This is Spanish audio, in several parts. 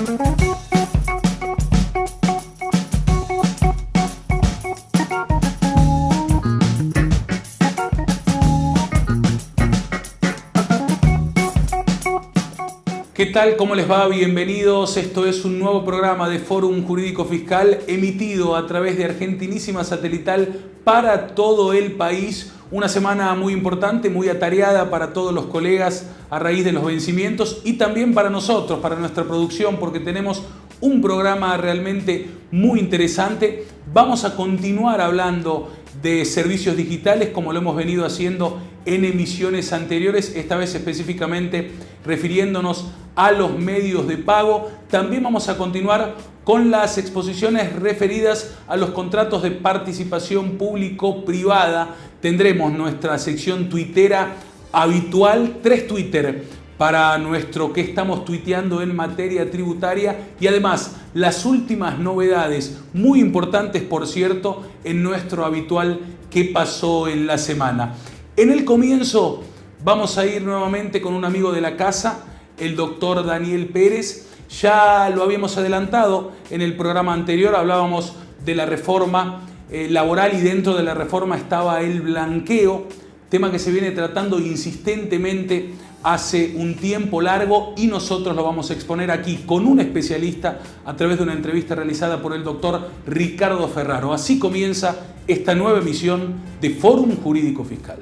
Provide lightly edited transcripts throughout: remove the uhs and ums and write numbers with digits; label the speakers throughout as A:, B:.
A: ¿Qué tal? ¿Cómo les va? Bienvenidos. Esto es un nuevo programa de Fórum Jurídico Fiscal emitido a través de Argentinísima Satelital para todo el país. Una semana muy importante, muy atareada para todos los colegas a raíz de los vencimientos y también para nosotros, para nuestra producción, porque tenemos un programa realmente muy interesante. Vamos a continuar hablando de servicios digitales como lo hemos venido haciendo en emisiones anteriores, esta vez específicamente refiriéndonos a los medios de pago. También vamos a continuar con las exposiciones referidas a los contratos de participación público-privada. Tendremos nuestra sección tuitera habitual, 3 Twitter para nuestro que estamos tuiteando en materia tributaria y además las últimas novedades, muy importantes por cierto, en nuestro habitual ¿Qué pasó en la semana? En el comienzo vamos a ir nuevamente con un amigo de la casa, el doctor Daniel Pérez. Ya lo habíamos adelantado en el programa anterior, hablábamos de la reforma laboral y dentro de la reforma estaba el blanqueo, tema que se viene tratando insistentemente hace un tiempo largo y nosotros lo vamos a exponer aquí con un especialista a través de una entrevista realizada por el doctor Ricardo Ferraro. Así comienza esta nueva emisión de Fórum Jurídico Fiscal.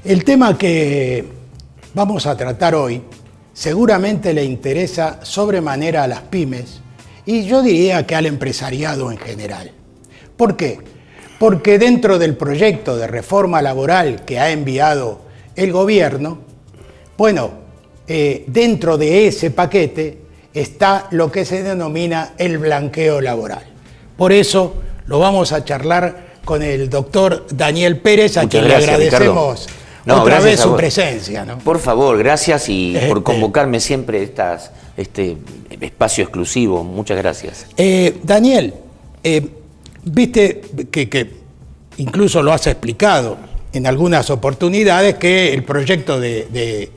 B: El tema que vamos a tratar hoy seguramente le interesa sobremanera a las pymes y yo diría que al empresariado en general. ¿Por qué? Porque dentro del proyecto de reforma laboral que ha enviado el gobierno, dentro de ese paquete está lo que se denomina el blanqueo laboral. Por eso lo vamos a charlar con el doctor Daniel Pérez, a quien le agradecemos otra vez su presencia, ¿no?
C: Por favor, gracias y por convocarme siempre este espacio exclusivo. Muchas gracias.
B: Daniel, viste que incluso lo has explicado en algunas oportunidades que el proyecto de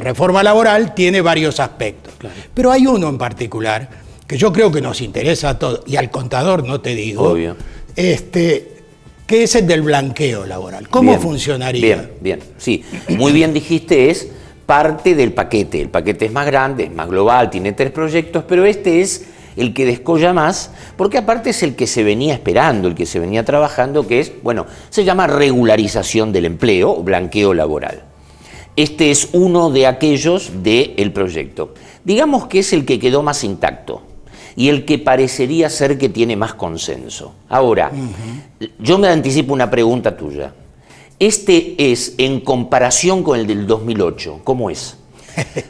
B: reforma laboral tiene varios aspectos. Claro. Pero hay uno en particular que yo creo que nos interesa a todos, y al contador no te digo,
C: obvio,
B: que es el del blanqueo laboral. ¿Cómo funcionaría?
C: Bien, sí. Muy bien dijiste, es parte del paquete. El paquete es más grande, es más global, tiene 3 proyectos, pero este es el que descolla más, porque aparte es el que se venía esperando, el que se venía trabajando, que es, se llama regularización del empleo o blanqueo laboral. Este es uno de aquellos del proyecto. Digamos que es el que quedó más intacto y el que parecería ser que tiene más consenso. Ahora, yo me anticipo una pregunta tuya. Este es, en comparación con el del 2008, ¿cómo es?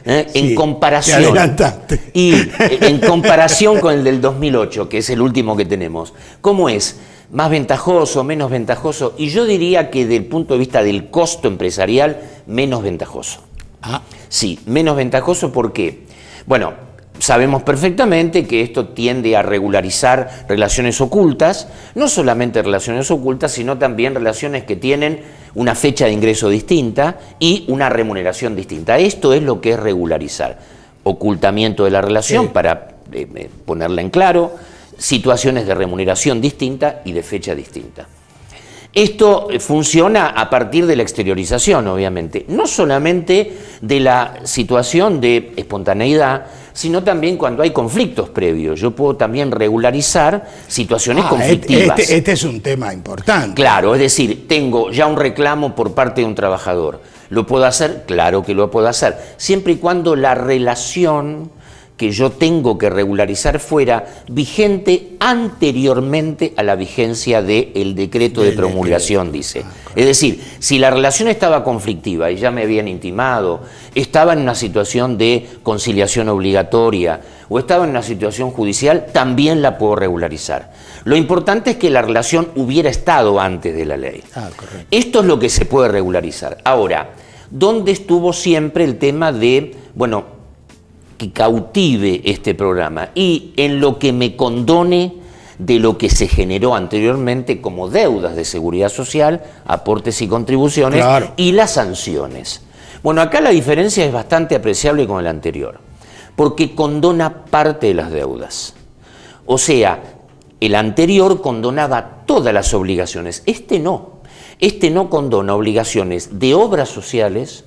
C: En comparación, y en comparación con el del 2008, que es el último que tenemos, ¿cómo es? ¿Más ventajoso, menos ventajoso? Y yo diría que desde el punto de vista del costo empresarial, menos ventajoso. Sí, menos ventajoso porque, sabemos perfectamente que esto tiende a regularizar relaciones ocultas, no solamente relaciones ocultas, sino también relaciones que tienen una fecha de ingreso distinta y una remuneración distinta. Esto es lo que es regularizar. Ocultamiento de la relación, para ponerla en claro, situaciones de remuneración distinta y de fecha distinta. Esto funciona a partir de la exteriorización, obviamente, no solamente de la situación de espontaneidad, sino también cuando hay conflictos previos. Yo puedo también regularizar situaciones conflictivas.
B: Este es un tema importante.
C: Claro, es decir, tengo ya un reclamo por parte de un trabajador. ¿Lo puedo hacer? Claro que lo puedo hacer, siempre y cuando la relación que yo tengo que regularizar fuera vigente anteriormente a la vigencia del decreto de promulgación, dice. Es decir, si la relación estaba conflictiva y ya me habían intimado, estaba en una situación de conciliación obligatoria o estaba en una situación judicial, también la puedo regularizar. Lo importante es que la relación hubiera estado antes de la ley.
B: Correcto.
C: Esto es lo que se puede regularizar. Ahora, ¿dónde estuvo siempre el tema de, que cautive este programa? Y en lo que me condone de lo que se generó anteriormente como deudas de seguridad social, aportes y contribuciones, y las sanciones. Acá la diferencia es bastante apreciable con el anterior, porque condona parte de las deudas. O sea, el anterior condonaba todas las obligaciones, este no. Este no condona obligaciones de obras sociales,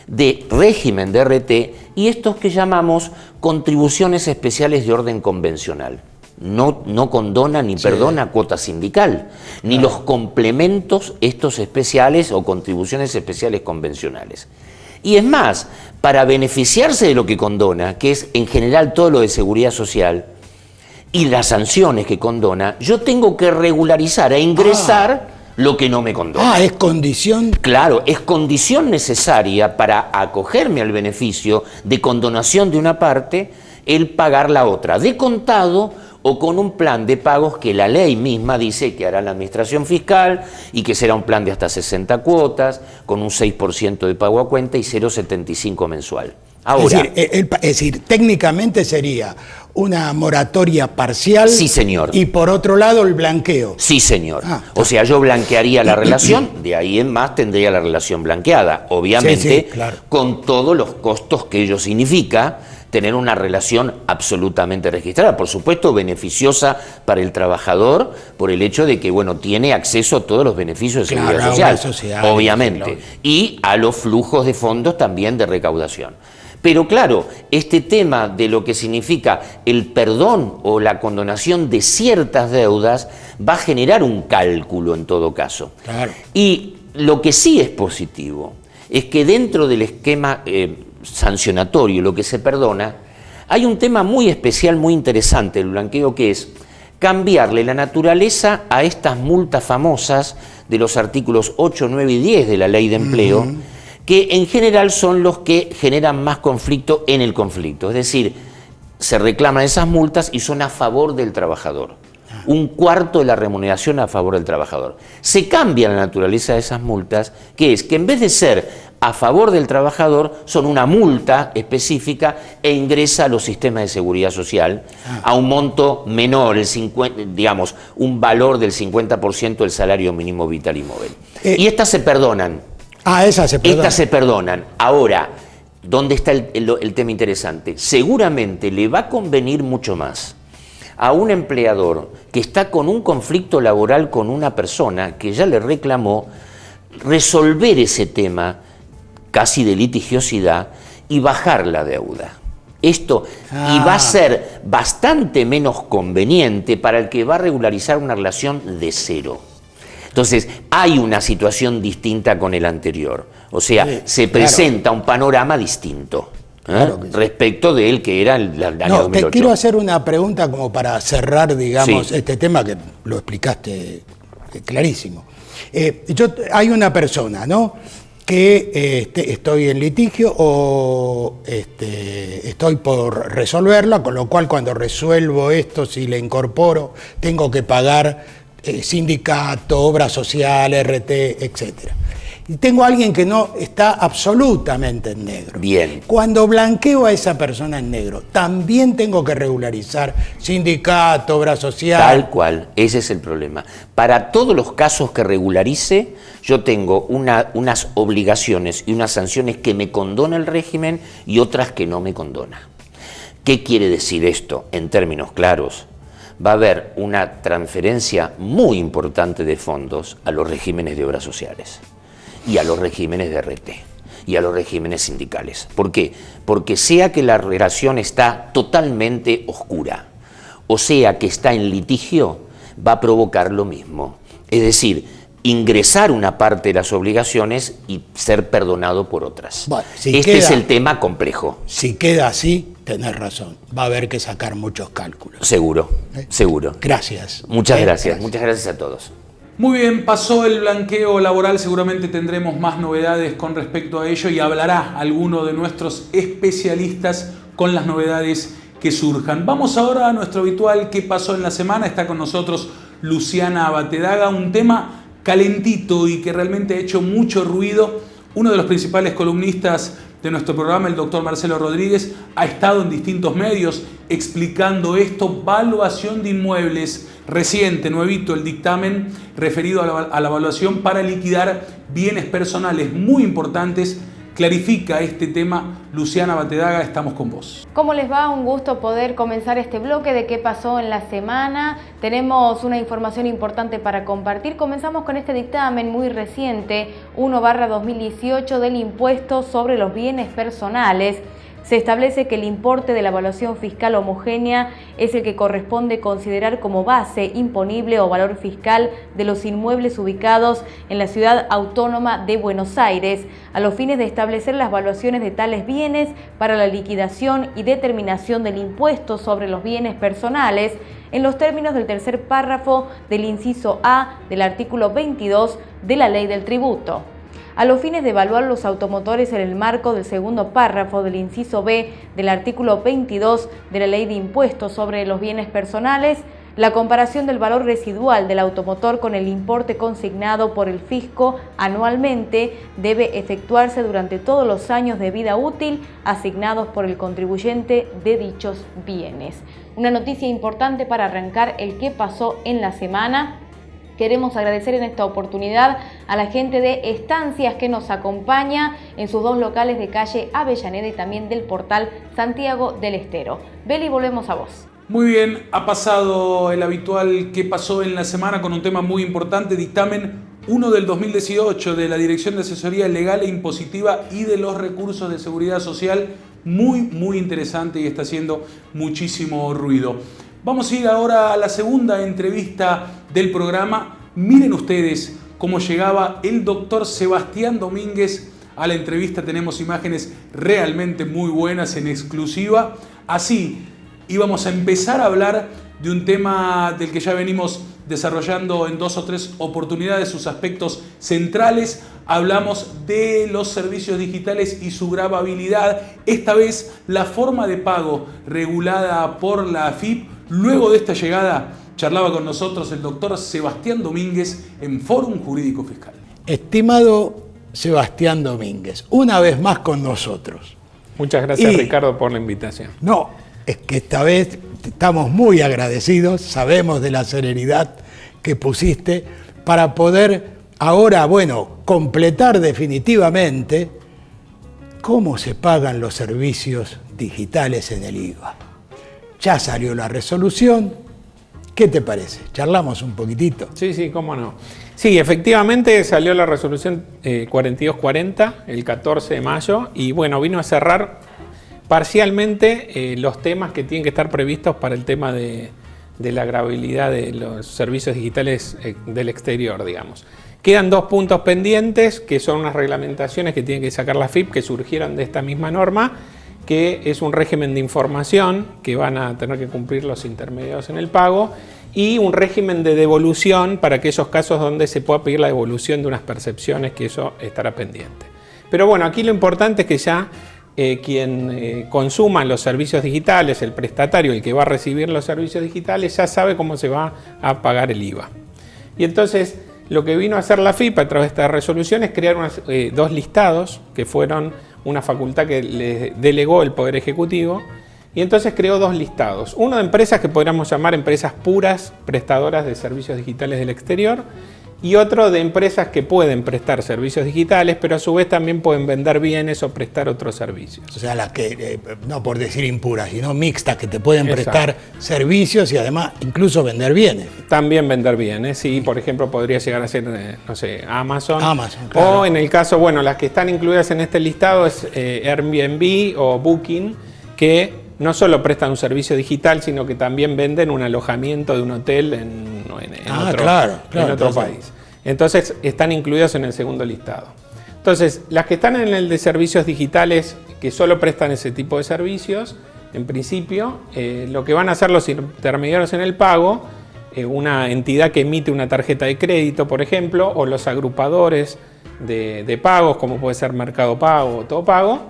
C: de régimen de RT y estos que llamamos contribuciones especiales de orden convencional. No condona ni perdona cuota sindical, ni los complementos estos especiales o contribuciones especiales convencionales. Y es más, para beneficiarse de lo que condona, que es en general todo lo de seguridad social, y las sanciones que condona, yo tengo que regularizar e ingresar lo que no me condona.
B: Es condición.
C: Claro, es condición necesaria para acogerme al beneficio de condonación de una parte, el pagar la otra, de contado o con un plan de pagos que la ley misma dice que hará la administración fiscal y que será un plan de hasta 60 cuotas, con un 6% de pago a cuenta y 0,75 mensual. Ahora,
B: es decir, técnicamente sería una moratoria parcial.
C: Sí, señor.
B: Y por otro lado el blanqueo.
C: Sí, señor. O sea, yo blanquearía la relación, de ahí en más tendría la relación blanqueada, obviamente,
B: claro,
C: con todos los costos que ello significa, tener una relación absolutamente registrada, por supuesto beneficiosa para el trabajador por el hecho de que, bueno, tiene acceso a todos los beneficios de seguridad social, obviamente, y a los flujos de fondos también de recaudación. Pero claro, este tema de lo que significa el perdón o la condonación de ciertas deudas va a generar un cálculo en todo caso.
B: Claro.
C: Y lo que sí es positivo es que dentro del esquema sancionatorio, lo que se perdona, hay un tema muy especial, muy interesante, el blanqueo, que es cambiarle la naturaleza a estas multas famosas de los artículos 8, 9 y 10 de la Ley de Empleo, que en general son los que generan más conflicto en el conflicto. Es decir, se reclaman esas multas y son a favor del trabajador. Un cuarto de la remuneración a favor del trabajador. Se cambia la naturaleza de esas multas, que es que en vez de ser a favor del trabajador, son una multa específica e ingresa a los sistemas de seguridad social a un monto menor, digamos, un valor del 50% del salario mínimo vital y móvil. Y estas se perdonan.
B: Esas se perdonan.
C: Estas se perdonan. Ahora, ¿dónde está el tema interesante? Seguramente le va a convenir mucho más a un empleador que está con un conflicto laboral con una persona que ya le reclamó, resolver ese tema casi de litigiosidad y bajar la deuda. Esto y va a ser bastante menos conveniente para el que va a regularizar una relación de cero. Entonces, hay una situación distinta con el anterior. O sea, se presenta un panorama distinto respecto de él que era el año 2008.
B: Te quiero hacer una pregunta como para cerrar, digamos, este tema que lo explicaste clarísimo. Hay una persona, ¿no?, que estoy en litigio o estoy por resolverla, con lo cual cuando resuelvo esto, si le incorporo, tengo que pagar sindicato, obra social, RT, etcétera. Y tengo a alguien que no está absolutamente en negro.
C: Bien.
B: Cuando blanqueo a esa persona en negro, también tengo que regularizar sindicato, obra social.
C: Tal cual, ese es el problema. Para todos los casos que regularice, yo tengo unas obligaciones y unas sanciones que me condona el régimen y otras que no me condona. ¿Qué quiere decir esto en términos claros? Va a haber una transferencia muy importante de fondos a los regímenes de obras sociales y a los regímenes de RT y a los regímenes sindicales. ¿Por qué? Porque sea que la relación está totalmente oscura o sea que está en litigio, va a provocar lo mismo. Es decir, ingresar una parte de las obligaciones y ser perdonado por otras.
B: Bueno,
C: este es el tema complejo.
B: Si queda así, tenés razón. Va a haber que sacar muchos cálculos.
C: Seguro, seguro.
B: Gracias.
C: Muchas gracias. Muchas gracias a todos.
A: Muy bien, pasó el blanqueo laboral, seguramente tendremos más novedades con respecto a ello y hablará alguno de nuestros especialistas con las novedades que surjan. Vamos ahora a nuestro habitual ¿Qué pasó en la semana? Está con nosotros Luciana Abatedaga, un tema calentito y que realmente ha hecho mucho ruido. Uno de los principales columnistas de nuestro programa, el doctor Marcelo Rodríguez, ha estado en distintos medios explicando esto. Valuación de inmuebles, reciente, nuevito, el dictamen referido a la evaluación para liquidar bienes personales muy importantes clarifica este tema. Luciana Batedaga, estamos con vos.
D: ¿Cómo les va? Un gusto poder comenzar este bloque de qué pasó en la semana. Tenemos una información importante para compartir. Comenzamos con este dictamen muy reciente, 1/2018, del impuesto sobre los bienes personales. Se establece que el importe de la evaluación fiscal homogénea es el que corresponde considerar como base imponible o valor fiscal de los inmuebles ubicados en la ciudad autónoma de Buenos Aires, a los fines de establecer las valuaciones de tales bienes para la liquidación y determinación del impuesto sobre los bienes personales en los términos del tercer párrafo del inciso A del artículo 22 de la Ley del Tributo. A los fines de evaluar los automotores en el marco del segundo párrafo del inciso B del artículo 22 de la Ley de Impuestos sobre los Bienes Personales, la comparación del valor residual del automotor con el importe consignado por el fisco anualmente debe efectuarse durante todos los años de vida útil asignados por el contribuyente de dichos bienes. Una noticia importante para arrancar el qué pasó en la semana. Queremos agradecer en esta oportunidad a la gente de Estancias que nos acompaña en sus dos locales de calle Avellaneda y también del portal Santiago del Estero. Beli, volvemos a vos.
A: Muy bien, ha pasado el habitual ¿qué pasó en la semana? Con un tema muy importante, dictamen 1 del 2018 de la Dirección de Asesoría Legal e Impositiva y de los Recursos de Seguridad Social. Muy interesante y está haciendo muchísimo ruido. Vamos a ir ahora a la segunda entrevista del programa. Miren ustedes cómo llegaba el doctor Sebastián Domínguez a la entrevista. Tenemos imágenes realmente muy buenas en exclusiva. Así íbamos a empezar a hablar de un tema del que ya venimos desarrollando en 2 o 3 oportunidades sus aspectos centrales. Hablamos de los servicios digitales y su gravabilidad. Esta vez la forma de pago regulada por la AFIP. Luego de esta llegada, charlaba con nosotros el doctor Sebastián Domínguez en Fórum Jurídico Fiscal.
B: Estimado Sebastián Domínguez, una vez más con nosotros.
E: Muchas gracias, Ricardo, por la invitación.
B: No, es que esta vez estamos muy agradecidos, sabemos de la serenidad que pusiste para poder ahora, completar definitivamente cómo se pagan los servicios digitales en el IVA. Ya salió la resolución. ¿Qué te parece? ¿Charlamos un poquitito?
E: Sí, cómo no. Sí, efectivamente salió la resolución 4240 el 14 de mayo y vino a cerrar parcialmente los temas que tienen que estar previstos para el tema de la gravabilidad de los servicios digitales del exterior, digamos. Quedan 2 puntos pendientes, que son unas reglamentaciones que tiene que sacar la AFIP, que surgieron de esta misma norma, que es un régimen de información que van a tener que cumplir los intermediarios en el pago y un régimen de devolución para aquellos casos donde se pueda pedir la devolución de unas percepciones, que eso estará pendiente. Pero aquí lo importante es que ya quien consuma los servicios digitales, el prestatario, el que va a recibir los servicios digitales, ya sabe cómo se va a pagar el IVA. Y entonces lo que vino a hacer la AFIP a través de esta resolución es crear 2 listados que fueron una facultad que le delegó el Poder Ejecutivo, y entonces creó 2 listados. Uno de empresas que podríamos llamar empresas puras, prestadoras de servicios digitales del exterior, y otro de empresas que pueden prestar servicios digitales, pero a su vez también pueden vender bienes o prestar otros servicios.
B: O sea, las que, no por decir impuras, sino mixtas, que te pueden prestar servicios y además incluso vender bienes.
E: También vender bienes, sí. Por ejemplo, podría llegar a ser, Amazon.
B: Claro.
E: O en el caso, las que están incluidas en este listado es Airbnb o Booking, que no solo prestan un servicio digital, sino que también venden un alojamiento de un hotel en otro país. Entonces, están incluidos en el segundo listado. Entonces, las que están en el de servicios digitales, que solo prestan ese tipo de servicios, en principio, lo que van a hacer los intermediarios en el pago, una entidad que emite una tarjeta de crédito, por ejemplo, o los agrupadores de pagos, como puede ser Mercado Pago o Todo Pago,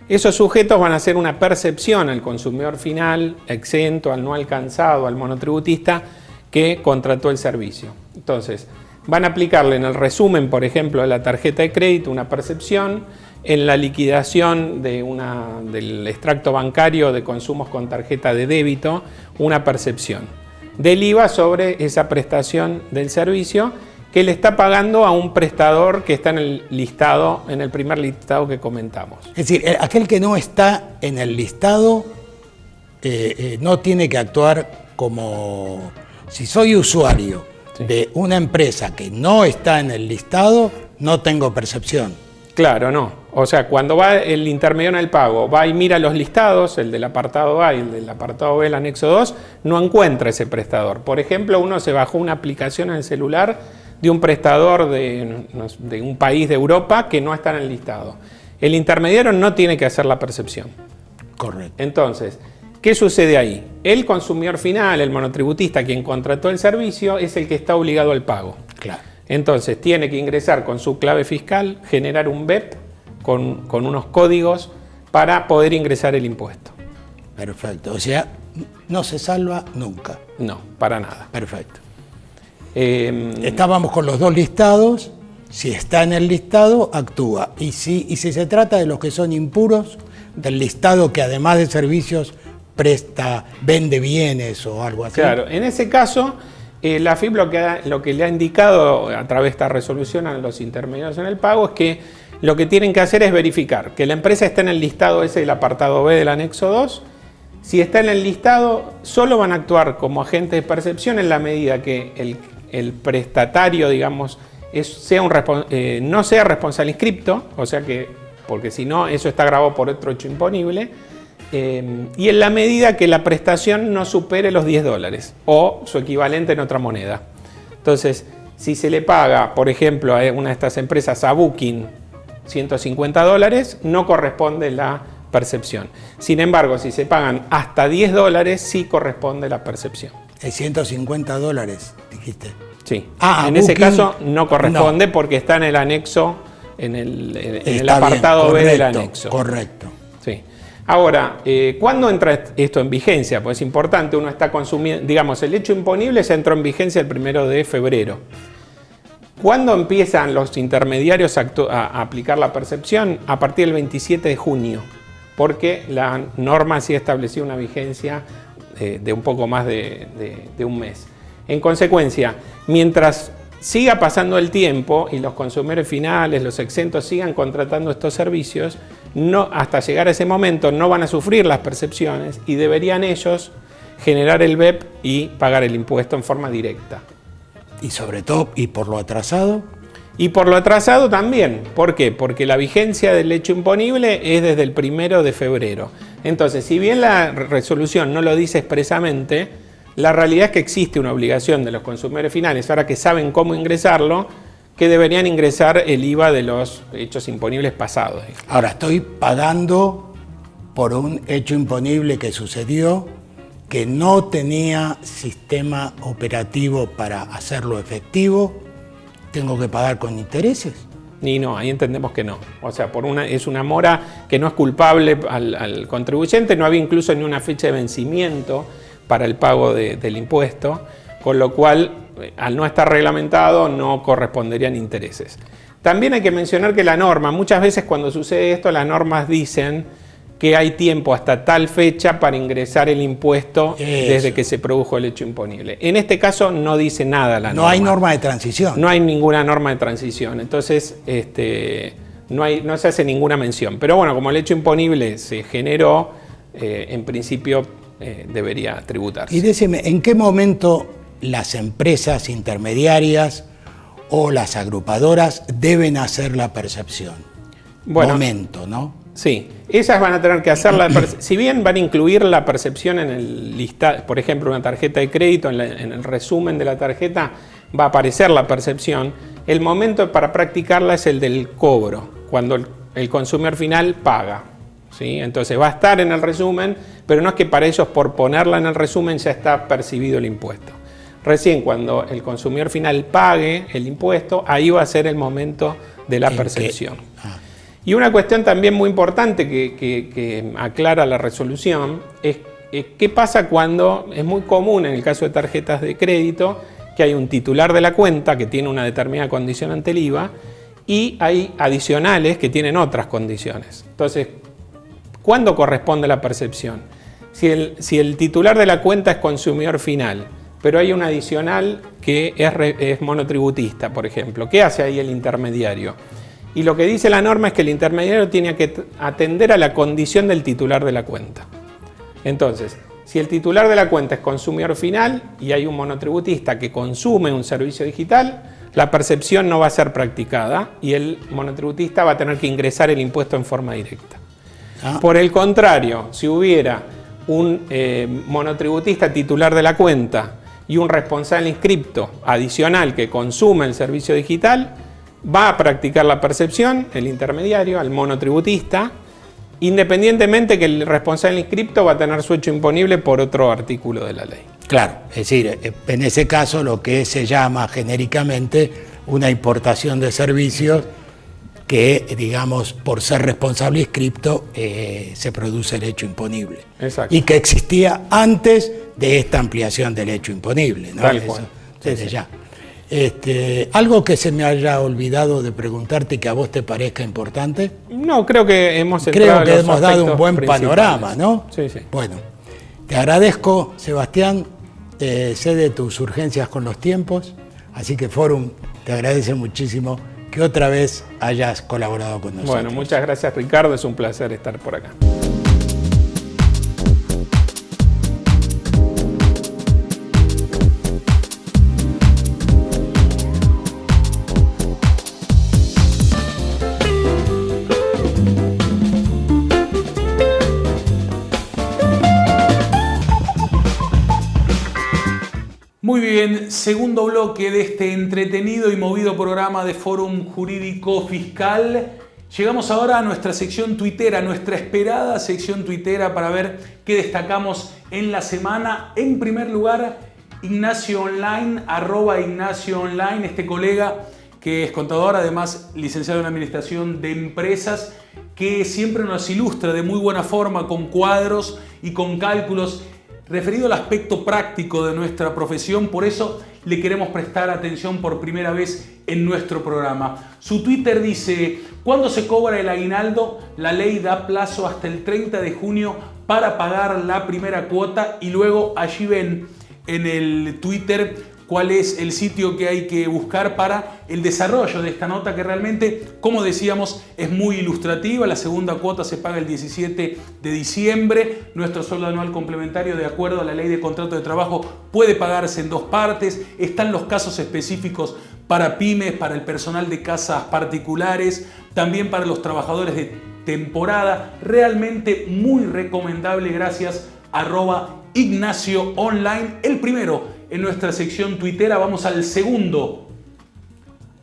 E: esos sujetos van a hacer una percepción al consumidor final, exento, al no alcanzado, al monotributista que contrató el servicio. Entonces, van a aplicarle en el resumen, por ejemplo, de la tarjeta de crédito una percepción, en la liquidación del extracto bancario de consumos con tarjeta de débito, una percepción del IVA sobre esa prestación del servicio, que le está pagando a un prestador que está en el listado, en el primer listado que comentamos.
B: Es decir, aquel que no está en el listado no tiene que actuar como... Si soy usuario de una empresa que no está en el listado, no tengo percepción.
E: Claro, no. O sea, cuando va el intermediario en el pago, va y mira los listados, el del apartado A y el del apartado B, el anexo 2, no encuentra ese prestador. Por ejemplo, uno se bajó una aplicación en el celular de un prestador de un país de Europa que no está en el listado. El intermediario no tiene que hacer la percepción.
B: Correcto.
E: Entonces, ¿qué sucede ahí? El consumidor final, el monotributista, quien contrató el servicio, es el que está obligado al pago.
B: Claro.
E: Entonces, tiene que ingresar con su clave fiscal, generar un BEP con unos códigos para poder ingresar el impuesto.
B: Perfecto. O sea, no se salva nunca.
E: No, para nada.
B: Perfecto. Estábamos con los dos listados. Si está en el listado, actúa. Y si se trata de los que son impuros, del listado que además de servicios vende bienes o algo así.
E: Claro, en ese caso, la AFIP lo que le ha indicado a través de esta resolución a los intermediarios en el pago es que lo que tienen que hacer es verificar que la empresa está en el listado ese del apartado B del anexo 2. Si está en el listado, solo van a actuar como agentes de percepción en la medida que el prestatario, digamos, no sea responsable inscripto, o sea que, porque si no, eso está grabado por otro hecho imponible, y en la medida que la prestación no supere los $10 o su equivalente en otra moneda. Entonces, si se le paga, por ejemplo, a una de estas empresas, a Booking, $150, no corresponde la percepción. Sin embargo, si se pagan hasta $10, sí corresponde la percepción.
B: $150, dijiste.
E: Sí.
B: En
E: ese caso no corresponde porque está en el anexo, en el apartado B del anexo.
B: Correcto.
E: Sí. Ahora, ¿cuándo entra esto en vigencia? Pues es importante, uno está consumiendo, digamos, el hecho imponible se entró en vigencia el 1 de febrero. ¿Cuándo empiezan los intermediarios a aplicar la percepción? A partir del 27 de junio, porque la norma sí estableció una vigencia de un poco más de un mes. En consecuencia, mientras siga pasando el tiempo y los consumidores finales, los exentos, sigan contratando estos servicios, hasta llegar a ese momento no van a sufrir las percepciones y deberían ellos generar el BEP y pagar el impuesto en forma directa.
B: Y sobre todo, ¿y por lo atrasado?
E: Y por lo atrasado también. ¿Por qué? Porque la vigencia del hecho imponible es desde el 1 de febrero. Entonces, si bien la resolución no lo dice expresamente, la realidad es que existe una obligación de los consumidores finales, ahora que saben cómo ingresarlo, que deberían ingresar el IVA de los hechos imponibles pasados.
B: Ahora, estoy pagando por un hecho imponible que sucedió, que no tenía sistema operativo para hacerlo efectivo, ¿tengo que pagar con intereses?
E: Y no, ahí entendemos que no. O sea, es una mora que no es culpable al contribuyente, no había incluso ni una fecha de vencimiento para el pago del impuesto, con lo cual, al no estar reglamentado, no corresponderían intereses. También hay que mencionar que la norma, muchas veces cuando sucede esto, las normas dicen que hay tiempo hasta tal fecha para ingresar el impuesto desde que se produjo el hecho imponible. En este caso no dice nada la norma.
B: No hay norma de transición.
E: No hay ninguna norma de transición, entonces no se hace ninguna mención. Pero bueno, como el hecho imponible se generó, en principio debería tributarse.
B: Y decime, ¿en qué momento las empresas intermediarias o las agrupadoras deben hacer la percepción?
E: Bueno,
B: momento, ¿no?
E: Sí, esas van a tener que hacer si bien van a incluir la percepción en el listado, por ejemplo, una tarjeta de crédito, en el resumen de la tarjeta va a aparecer la percepción, el momento para practicarla es el del cobro, cuando el consumidor final paga. ¿Sí? Entonces va a estar en el resumen, pero no es que para ellos por ponerla en el resumen ya está percibido el impuesto. Recién cuando el consumidor final pague el impuesto, ahí va a ser el momento de la percepción. Y una cuestión también muy importante que aclara la resolución es qué pasa cuando, es muy común en el caso de tarjetas de crédito, que hay un titular de la cuenta que tiene una determinada condición ante el IVA y hay adicionales que tienen otras condiciones. Entonces, ¿cuándo corresponde la percepción? Si el titular de la cuenta es consumidor final, pero hay un adicional que es monotributista, por ejemplo. ¿Qué hace ahí el intermediario? Y lo que dice la norma es que el intermediario tiene que atender a la condición del titular de la cuenta. Entonces, si el titular de la cuenta es consumidor final y hay un monotributista que consume un servicio digital, la percepción no va a ser practicada y el monotributista va a tener que ingresar el impuesto en forma directa. Por el contrario, si hubiera un monotributista titular de la cuenta y un responsable inscripto adicional que consume el servicio digital, va a practicar la percepción, el intermediario, al monotributista, independientemente que el responsable inscripto va a tener su hecho imponible por otro artículo de la ley.
B: Claro, es decir, en ese caso lo que se llama genéricamente una importación de servicios que, digamos, por ser responsable inscripto, se produce el hecho imponible.
E: Exacto.
B: Y que existía antes de esta ampliación del hecho imponible, ¿no?
E: Tal cual.
B: Desde ya. ¿Algo que se me haya olvidado de preguntarte y que a vos te parezca importante?
E: No, creo que hemos entrado
B: Creo que hemos dado un buen
E: principales.
B: panorama, ¿no?
E: Sí, sí.
B: Bueno, te agradezco, Sebastián. Sé de tus urgencias con los tiempos, así que Forum te agradece muchísimo que otra vez hayas colaborado con nosotros.
E: Bueno, muchas gracias, Ricardo, es un placer estar por acá.
A: Muy bien, segundo bloque de este entretenido y movido programa de Fórum Jurídico Fiscal. Llegamos ahora a nuestra sección tuitera, nuestra esperada sección tuitera para ver qué destacamos en la semana. En primer lugar, Ignacio Online, @IgnacioOnline, este colega que es contador, además licenciado en Administración de Empresas, que siempre nos ilustra de muy buena forma con cuadros y con cálculos referido al aspecto práctico de nuestra profesión. Por eso le queremos prestar atención por primera vez en nuestro programa. Su Twitter dice: ¿cuándo se cobra el aguinaldo? La ley da plazo hasta el 30 de junio para pagar la primera cuota. Y luego allí ven en el Twitter cuál es el sitio que hay que buscar para el desarrollo de esta nota, que realmente, como decíamos, es muy ilustrativa. La segunda cuota se paga el 17 de diciembre. Nuestro sueldo anual complementario, de acuerdo a la ley de contrato de trabajo, puede pagarse en dos partes. Están los casos específicos para pymes, para el personal de casas particulares, también para los trabajadores de temporada. Realmente muy recomendable, gracias @Ignacio Online, el primero en nuestra sección tuitera. Vamos al segundo.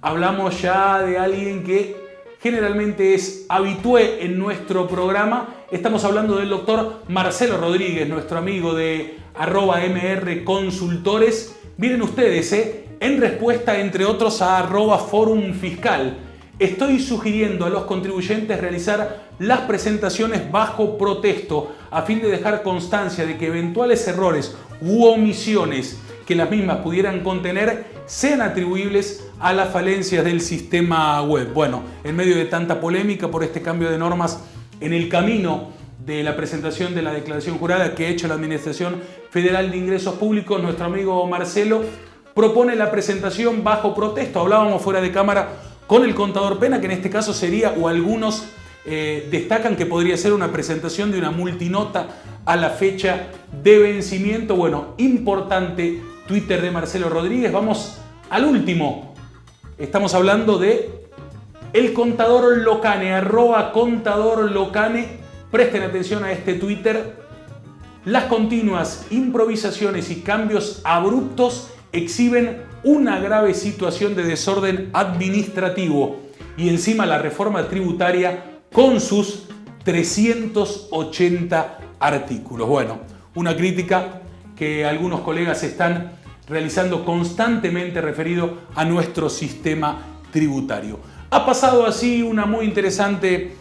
A: Hablamos ya de alguien que generalmente es habitué en nuestro programa. Estamos hablando del doctor Marcelo Rodríguez, nuestro amigo de @MR Consultores. Miren ustedes, en respuesta, entre otros, a @Forum Fiscal. Estoy sugiriendo a los contribuyentes realizar las presentaciones bajo protesto a fin de dejar constancia de que eventuales errores u omisiones que las mismas pudieran contener sean atribuibles a las falencias del sistema web. Bueno, en medio de tanta polémica por este cambio de normas en el camino de la presentación de la declaración jurada que ha hecho la Administración Federal de Ingresos Públicos, nuestro amigo Marcelo propone la presentación bajo protesto. Hablábamos fuera de cámara con el contador Pena, que en este caso sería, o algunos destacan que podría ser una presentación de una multinota a la fecha de vencimiento. Bueno, importante Twitter de Marcelo Rodríguez. Vamos al último. Estamos hablando de el contador Locane, @contador Locane. Presten atención a este Twitter. Las continuas improvisaciones y cambios abruptos exhiben una grave situación de desorden administrativo y encima la reforma tributaria con sus 380 artículos. Bueno, una crítica que algunos colegas están realizando constantemente referido a nuestro sistema tributario. Ha pasado así una muy interesante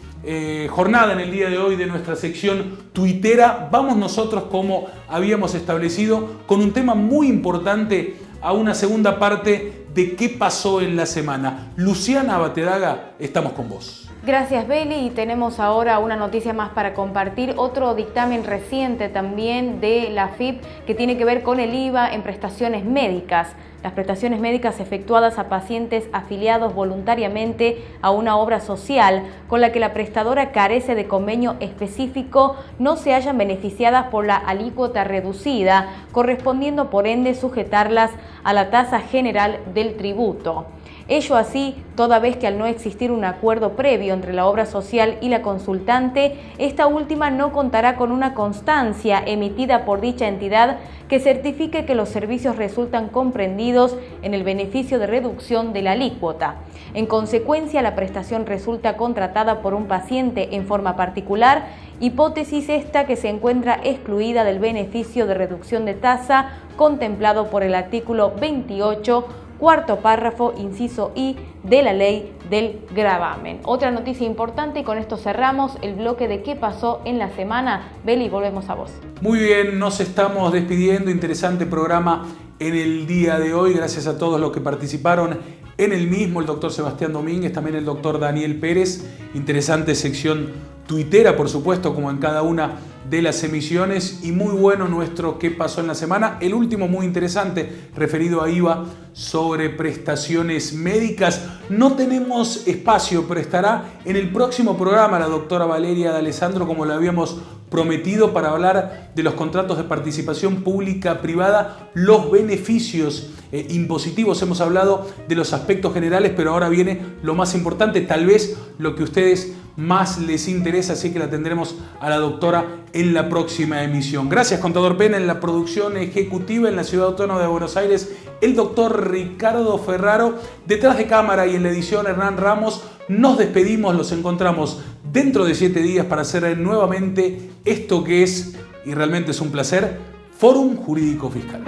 A: jornada en el día de hoy de nuestra sección tuitera. Vamos nosotros, como habíamos establecido, con un tema muy importante a una segunda parte de qué pasó en la semana. Luciana Batedaga, estamos con vos.
D: Gracias, Beli, y tenemos ahora una noticia más para compartir, otro dictamen reciente también de la AFIP que tiene que ver con el IVA en prestaciones médicas. Las prestaciones médicas efectuadas a pacientes afiliados voluntariamente a una obra social con la que la prestadora carece de convenio específico no se hallan beneficiadas por la alícuota reducida, correspondiendo por ende sujetarlas a la tasa general del tributo. Ello así, toda vez que al no existir un acuerdo previo entre la obra social y la consultante, esta última no contará con una constancia emitida por dicha entidad que certifique que los servicios resultan comprendidos en el beneficio de reducción de la alícuota. En consecuencia, la prestación resulta contratada por un paciente en forma particular, hipótesis esta que se encuentra excluida del beneficio de reducción de tasa contemplado por el artículo 28, cuarto párrafo, inciso I de la ley del gravamen. Otra noticia importante, y con esto cerramos el bloque de qué pasó en la semana. Beli, volvemos a vos.
A: Muy bien, nos estamos despidiendo. Interesante programa en el día de hoy. Gracias a todos los que participaron en el mismo, el doctor Sebastián Domínguez, también el doctor Daniel Pérez. Interesante sección tuitera, por supuesto, como en cada una de las emisiones, y muy bueno nuestro qué pasó en la semana. El último muy interesante, referido a IVA sobre prestaciones médicas. No tenemos espacio, pero estará en el próximo programa la doctora Valeria D'Alessandro, como lo habíamos prometido, para hablar de los contratos de participación pública-privada, los beneficios impositivos. Hemos hablado de los aspectos generales, pero ahora viene lo más importante, tal vez lo que a ustedes más les interesa, así que la tendremos a la doctora en la próxima emisión. Gracias, contador Pena, en la producción ejecutiva en la Ciudad Autónoma de Buenos Aires, el doctor Ricardo Ferraro, detrás de cámara y en la edición Hernán Ramos. Nos despedimos, los encontramos dentro de 7 días para hacer nuevamente esto que es, y realmente es un placer, Fórum Jurídico Fiscal.